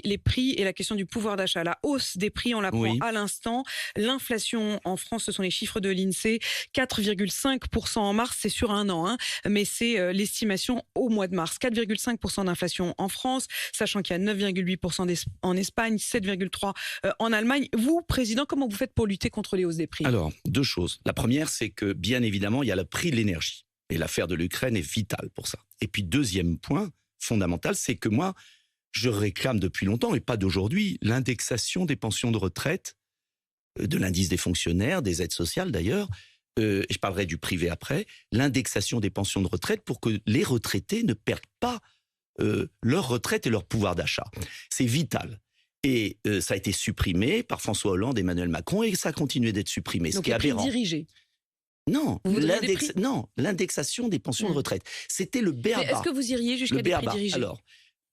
les prix et la question du pouvoir d'achat. La hausse des prix, on l'apprend Oui. à l'instant. L'inflation en France, ce sont les chiffres de l'INSEE, 4,5% en mars, c'est sur un an, hein, mais c'est l'estimation au mois de mars. 4,5% d'inflation en France, sachant qu'il y a 9,8% en Espagne, 7,3% en Allemagne. Vous, Président, comment vous faites pour lutter contre les hausses des prix? Alors, deux choses. La première, c'est que, bien évidemment, il y a le prix de l'énergie. Et l'affaire de l'Ukraine est vitale pour ça. Et puis, deuxième point fondamental, c'est que moi, je réclame depuis longtemps, et pas d'aujourd'hui, l'indexation des pensions de retraite, de l'indice des fonctionnaires, des aides sociales d'ailleurs, et je parlerai du privé après, l'indexation des pensions de retraite pour que les retraités ne perdent pas leur retraite et leur pouvoir d'achat. C'est vital. Et ça a été supprimé par François Hollande, Emmanuel Macron, et ça a continué d'être supprimé. Donc ce qui est les prix aberrant. dirigés. Non, Vous voudriez des prix l'indexation des pensions de retraite. C'était le Mais b.a.-ba. est-ce que vous iriez jusqu'à Le des prix b.a.-ba. dirigés? Alors,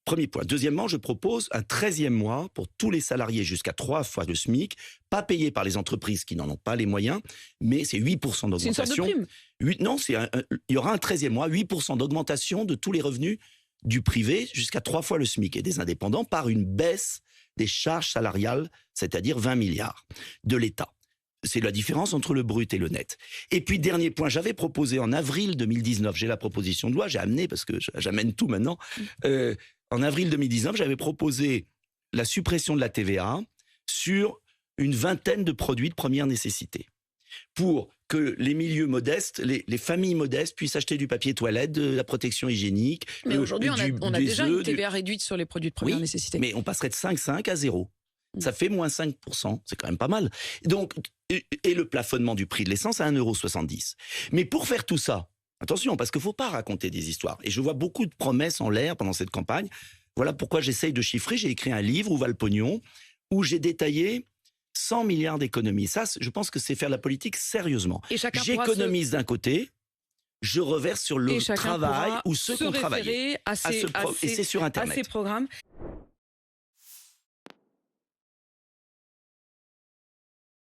premier point. Deuxièmement, je propose un 13e mois pour tous les salariés jusqu'à 3 fois le SMIC, pas payé par les entreprises qui n'en ont pas les moyens, mais c'est 8% d'augmentation. C'est une sorte de prime. Non, il y aura un 13e mois, 8% d'augmentation de tous les revenus du privé jusqu'à 3 fois le SMIC et des indépendants par une baisse des charges salariales, c'est-à-dire 20 milliards de l'État. C'est la différence entre le brut et le net. Et puis, dernier point, j'avais proposé en avril 2019, j'ai la proposition de loi, j'ai amené, parce que j'amène tout maintenant, en avril 2019, j'avais proposé la suppression de la TVA sur une vingtaine de produits de première nécessité, pour que les milieux modestes, les familles modestes puissent acheter du papier toilette, de la protection hygiénique. Mais aujourd'hui, on a des déjà œufs, une TVA réduite sur les produits de première Oui, nécessité. mais on passerait de 5,5 à 0. Ça fait moins 5%, c'est quand même pas mal. Donc, et le plafonnement du prix de l'essence à 1,70 €. Mais pour faire tout ça, attention, parce qu'il ne faut pas raconter des histoires. Et je vois beaucoup de promesses en l'air pendant cette campagne. Voilà pourquoi j'essaye de chiffrer. J'ai écrit un livre, Où va le pognon, où j'ai détaillé 100 milliards d'économies. Ça, je pense que c'est faire la politique sérieusement. J'économise d'un côté, je reverse sur le travail ou ceux qu'on travaille. Et c'est sur Internet. À ces programmes.